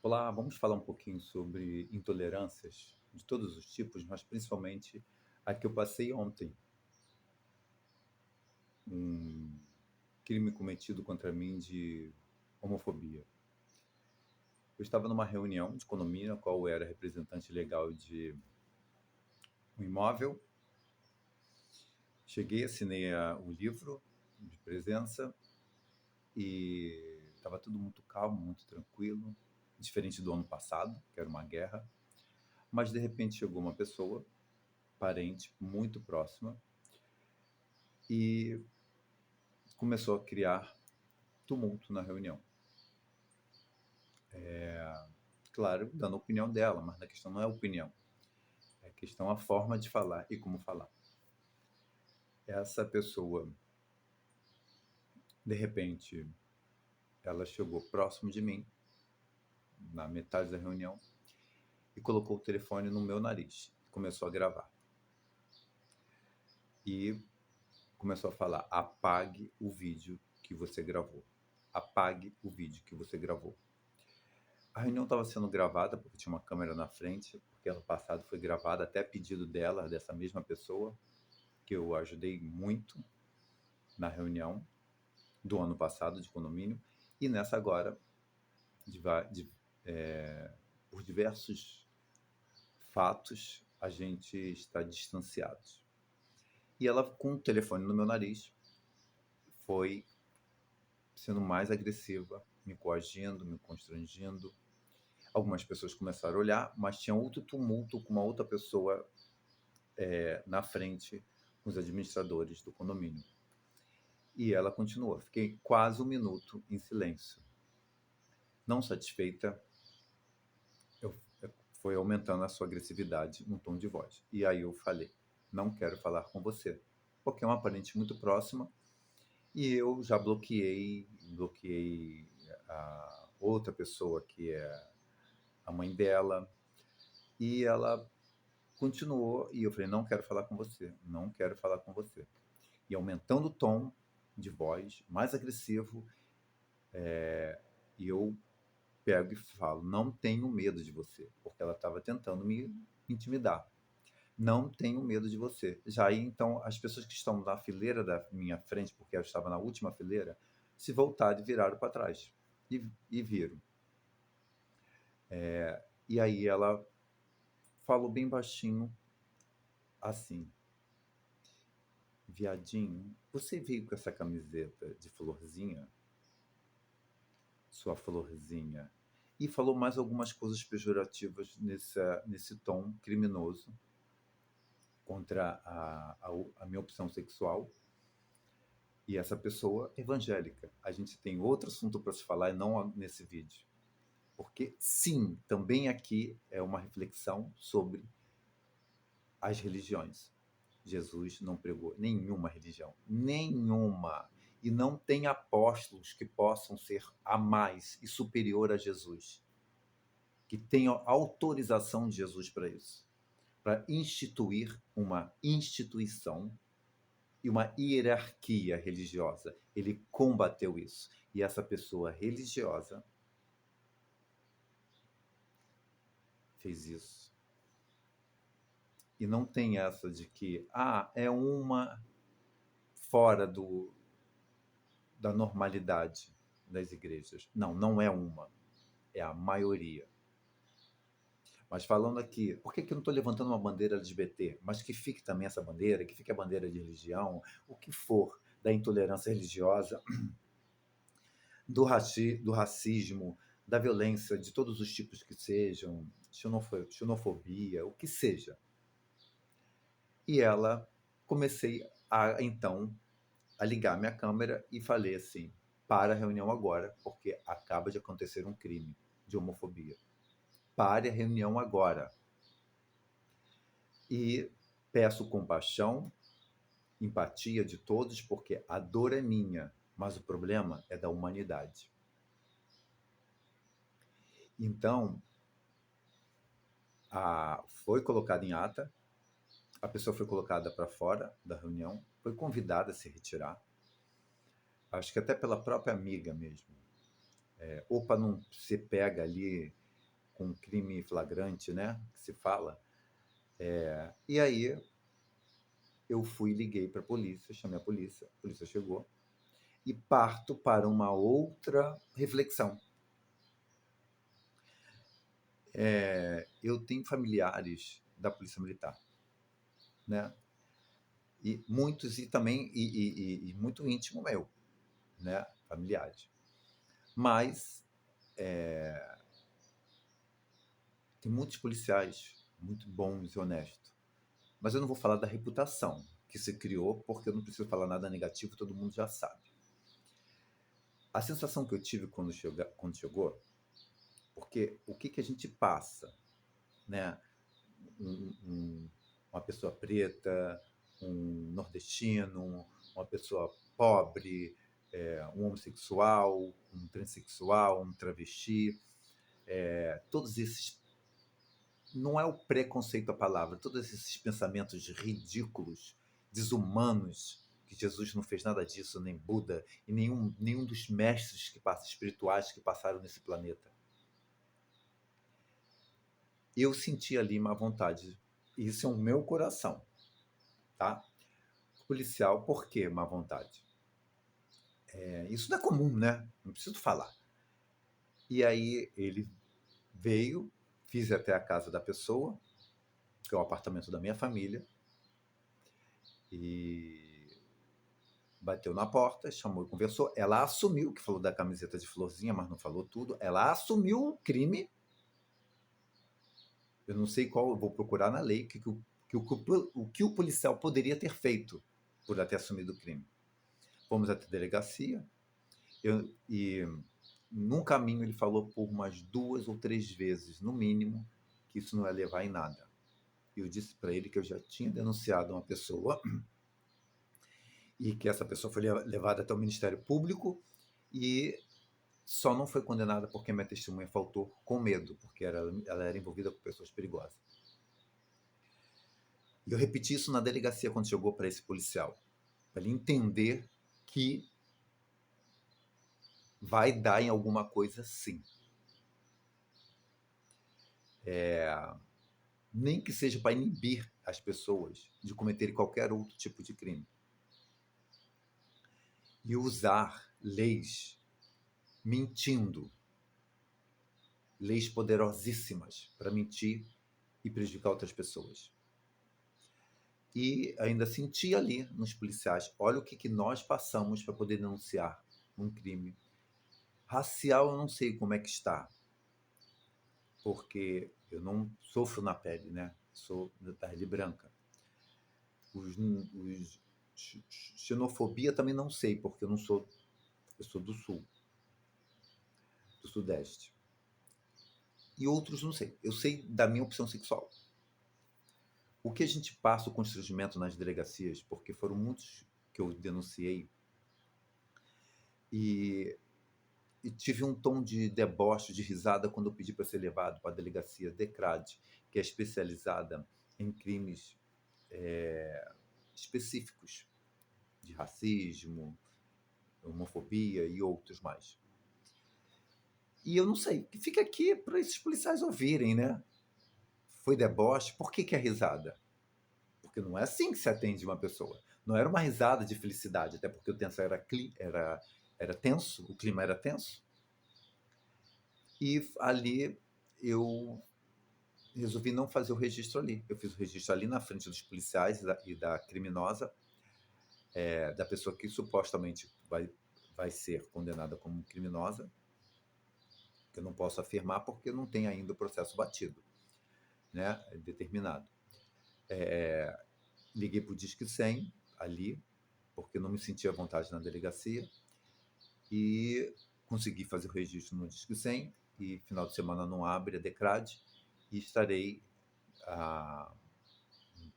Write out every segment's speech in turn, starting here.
Olá, vamos falar um pouquinho sobre intolerâncias de todos os tipos, mas principalmente a que eu passei ontem, um crime cometido contra mim de homofobia. Eu estava numa reunião de condomínio, a qual eu era representante legal de um imóvel. Cheguei, assinei o livro de presença e estava tudo muito calmo, muito tranquilo, diferente do ano passado, que era uma guerra. Mas de repente chegou uma pessoa, parente, muito próxima, e começou a criar tumulto na reunião. Claro, dando a opinião dela, mas a questão não é a opinião, é a questão a forma de falar e como falar. Essa pessoa, de repente, ela chegou próximo de mim, na metade da reunião, e colocou o telefone no meu nariz. Começou a gravar. E começou a falar: apague o vídeo que você gravou. Apague o vídeo que você gravou. A reunião estava sendo gravada porque tinha uma câmera na frente, porque ano passado foi gravada até a pedido dela, dessa mesma pessoa, que eu ajudei muito na reunião do ano passado de condomínio, e nessa agora, de, de, por diversos fatos, a gente está distanciados. E ela, com o telefone no meu nariz, foi sendo mais agressiva, me coagindo, me constrangindo. Algumas pessoas começaram a olhar, mas tinha outro tumulto com uma outra pessoa na frente, com os administradores do condomínio. E ela continuou. Fiquei quase um minuto em silêncio. Não satisfeita, foi aumentando a sua agressividade no tom de voz. E aí eu falei: não quero falar com você, porque é uma parente muito próxima e eu já bloqueei a outra pessoa que é a mãe dela, e ela continuou, e eu falei: não quero falar com você, não quero falar com você. E aumentando o tom de voz, mais agressivo, e eu pego e falo: não tenho medo de você, porque ela estava tentando me intimidar. Não tenho medo de você. Já aí, então, as pessoas que estão na fileira da minha frente, porque eu estava na última fileira, se voltaram e viraram para trás. E viram. E aí ela falou bem baixinho, assim: viadinho, você veio com essa camiseta de florzinha? Sua florzinha. E falou mais algumas coisas pejorativas nesse tom criminoso contra a minha opção sexual. E essa pessoa evangélica. A gente tem outro assunto para se falar e não nesse vídeo. Porque, sim, também aqui é uma reflexão sobre as religiões. Jesus não pregou nenhuma religião. Nenhuma. E não tem apóstolos que possam ser a mais e superior a Jesus, que tenham autorização de Jesus para isso, para instituir uma instituição e uma hierarquia religiosa. Ele combateu isso. E essa pessoa religiosa fez isso. E não tem essa de que, é uma fora da normalidade das igrejas. Não, não é uma. É a maioria. Mas falando aqui, por que eu não estou levantando uma bandeira LGBT? Mas que fique também essa bandeira, que fique a bandeira de religião, o que for, da intolerância religiosa, do racismo, da violência de todos os tipos que sejam, xenofobia, o que seja. E comecei então, a ligar minha câmera e falei assim: para a reunião agora, porque acaba de acontecer um crime de homofobia. Pare a reunião agora. E peço compaixão, empatia de todos, porque a dor é minha, mas o problema é da humanidade. Então, foi colocado em ata, a pessoa foi colocada para fora da reunião, foi convidada a se retirar, acho que até pela própria amiga mesmo, ou para não ser pega ali com crime flagrante, né, que se fala. E aí eu fui, liguei para a polícia, chamei a polícia chegou e parto para uma outra reflexão. Eu tenho familiares da Polícia Militar, né? E muitos, e também e muito íntimo meu, né? Familiares. Mas tem muitos policiais muito bons e honestos. Mas eu não vou falar da reputação que se criou, porque eu não preciso falar nada negativo, todo mundo já sabe. A sensação que eu tive quando chegou, porque o que a gente passa, né? Uma pessoa preta, um nordestino, uma pessoa pobre, um homossexual, um transexual, um travesti, todos esses, não é o preconceito a palavra, todos esses pensamentos ridículos, desumanos, que Jesus não fez nada disso, nem Buda, e nenhum dos mestres espirituais que passaram nesse planeta. Eu senti ali má vontade. Isso é o meu coração, tá? Policial, por que má vontade? Isso não é comum, né? Não preciso falar. E aí ele veio, fiz até a casa da pessoa, que é o apartamento da minha família, e bateu na porta, chamou e conversou. Ela assumiu, que falou da camiseta de florzinha, mas não falou tudo. Ela assumiu o crime. Eu não sei qual, eu vou procurar na lei o que o policial poderia ter feito por ela ter assumido o crime. Fomos até a delegacia, e num caminho ele falou por umas 2 ou 3 vezes, no mínimo, que isso não ia levar em nada. E eu disse para ele que eu já tinha denunciado uma pessoa e que essa pessoa foi levada até o Ministério Público e só não foi condenada porque minha testemunha faltou com medo, porque ela era envolvida com pessoas perigosas. E eu repeti isso na delegacia quando chegou para esse policial, para ele entender que vai dar em alguma coisa sim. Nem que seja para inibir as pessoas de cometerem qualquer outro tipo de crime. E usar leis mentindo, leis poderosíssimas para mentir e prejudicar outras pessoas. E ainda senti ali nos policiais, olha o que nós passamos para poder denunciar um crime. Racial eu não sei como é que está, porque eu não sofro na pele, né? Sou da pele branca. Xenofobia também não sei, porque eu sou do sul, do sudeste. E outros não sei. Eu sei da minha opção sexual. O que a gente passa o constrangimento nas delegacias, porque foram muitos que eu denunciei, e tive um tom de deboche, de risada, quando eu pedi para ser levado para a delegacia DECRAD, que é especializada em crimes específicos, de racismo, homofobia e outros mais. E eu não sei, fica aqui para esses policiais ouvirem, né? Foi deboche, por que é risada? Porque não é assim que se atende uma pessoa. Não era uma risada de felicidade, até porque o tenso era tenso, o clima era tenso. E ali eu resolvi não fazer o registro ali. Eu fiz o registro ali na frente dos policiais e da criminosa, da pessoa que supostamente vai ser condenada como criminosa, que eu não posso afirmar porque não tem ainda o processo batido, né, determinado. Liguei para o Disque 100 ali, porque não me sentia à vontade na delegacia, e consegui fazer o registro no Disque 100, e final de semana não abre a DECRAD, e estarei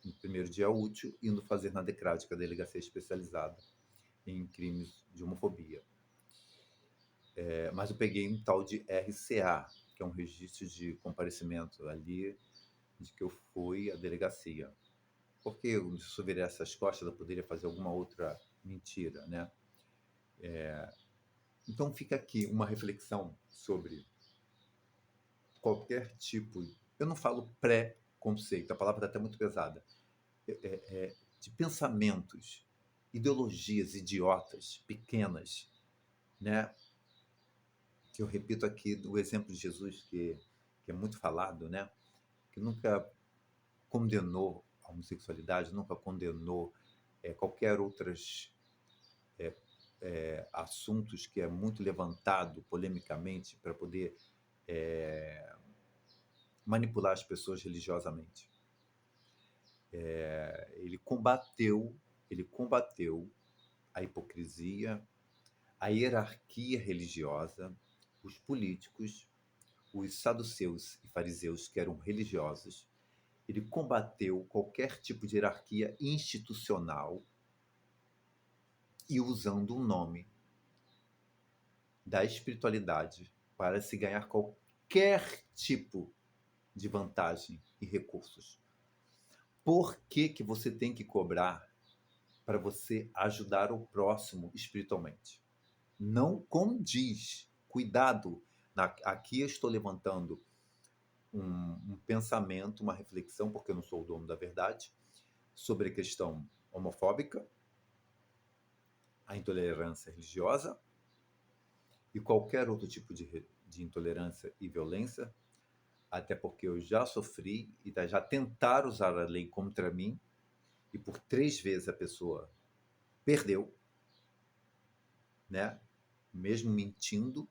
no primeiro dia útil indo fazer na DECRAD, que é a delegacia especializada em crimes de homofobia. Mas eu peguei um tal de RCA, que é um registro de comparecimento ali, de que eu fui à delegacia. Porque se eu virasse as costas, eu poderia fazer alguma outra mentira, né? Então fica aqui uma reflexão sobre qualquer tipo, eu não falo pré-conceito, a palavra está até muito pesada, de pensamentos, ideologias idiotas, pequenas, né? Que eu repito aqui do exemplo de Jesus, que é muito falado, né? Que nunca condenou a homossexualidade, nunca condenou qualquer outros assuntos que é muito levantado polemicamente para poder manipular as pessoas religiosamente. Ele combateu a hipocrisia, a hierarquia religiosa, os políticos, os saduceus e fariseus que eram religiosos. Ele combateu qualquer tipo de hierarquia institucional e usando o nome da espiritualidade para se ganhar qualquer tipo de vantagem e recursos. Por que você tem que cobrar para você ajudar o próximo espiritualmente? Não condiz. Cuidado. Aqui eu estou levantando um pensamento, uma reflexão, porque eu não sou o dono da verdade, sobre a questão homofóbica, a intolerância religiosa e qualquer outro tipo de intolerância e violência, até porque eu já sofri e já tentaram usar a lei contra mim e por 3 vezes a pessoa perdeu, né? Mesmo mentindo,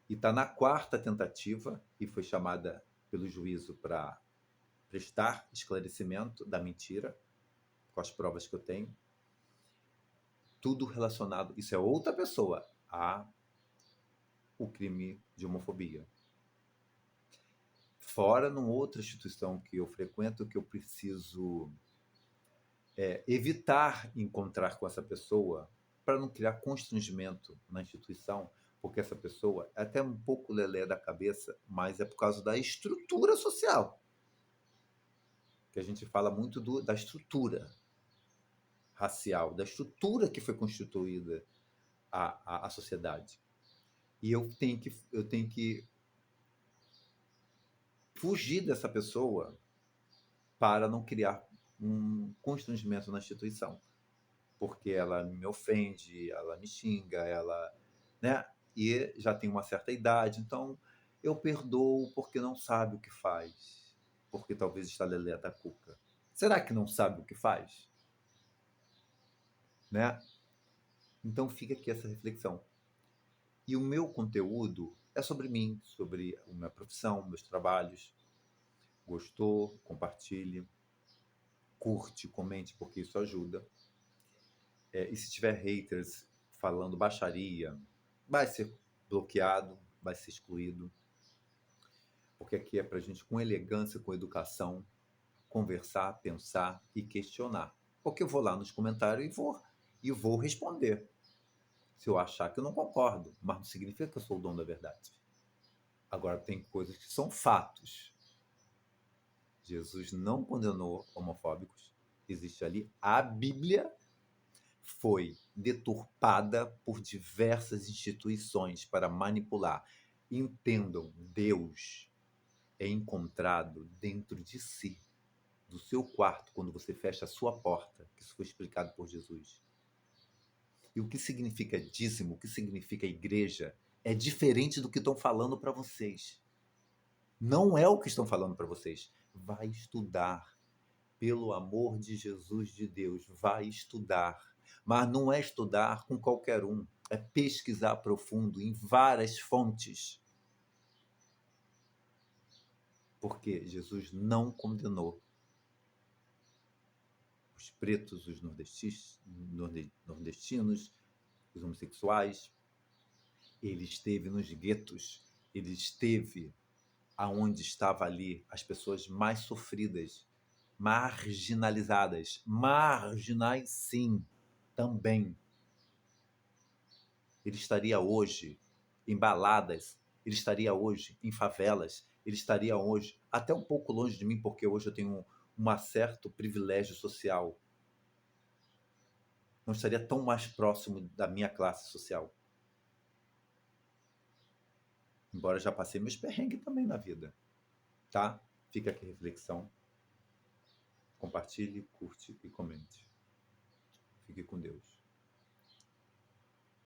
e está na 4ª tentativa e foi chamada pelo juízo para prestar esclarecimento da mentira, com as provas que eu tenho. Tudo relacionado, isso é outra pessoa, a o crime de homofobia. Fora numa outra instituição que eu frequento, que eu preciso evitar encontrar com essa pessoa para não criar constrangimento na instituição, porque essa pessoa é até um pouco lelé da cabeça, mas é por causa da estrutura social. Que a gente fala muito da estrutura racial, da estrutura que foi constituída a sociedade. E eu tenho que fugir dessa pessoa para não criar um constrangimento na instituição. Porque ela me ofende, ela me xinga, ela, né? E já tem uma certa idade, então eu perdoo porque não sabe o que faz. Porque talvez está lelé da cuca. Será que não sabe o que faz? Né? Então fica aqui essa reflexão. E o meu conteúdo é sobre mim, sobre a minha profissão, meus trabalhos. Gostou? Compartilhe. Curte, comente, porque isso ajuda. E se tiver haters falando baixaria, vai ser bloqueado, vai ser excluído. Porque aqui é pra gente, com elegância, com educação, conversar, pensar e questionar. Porque eu vou lá nos comentários e vou responder. Se eu achar que eu não concordo, mas não significa que eu sou o dono da verdade. Agora, tem coisas que são fatos. Jesus não condenou homofóbicos. Existe ali a Bíblia, foi deturpada por diversas instituições para manipular. Entendam, Deus é encontrado dentro de si, do seu quarto, quando você fecha a sua porta. Isso foi explicado por Jesus. E o que significa dízimo, o que significa igreja, é diferente do que estão falando para vocês. Não é o que estão falando para vocês. Vai estudar. Pelo amor de Jesus de Deus, vai estudar. Mas não é estudar com qualquer um. É pesquisar profundo em várias fontes. Porque Jesus não condenou os pretos, os nordestinos, os homossexuais. Ele esteve nos guetos. Ele esteve aonde estava ali as pessoas mais sofridas, marginalizadas. Marginais, sim, também. Ele estaria hoje em baladas, ele estaria hoje em favelas, ele estaria hoje até um pouco longe de mim, porque hoje eu tenho um certo privilégio social. Não estaria tão mais próximo da minha classe social. embora já passei meus perrengues também na vida, tá? Fica aqui a reflexão. Compartilhe, curte e comente. Fique com Deus.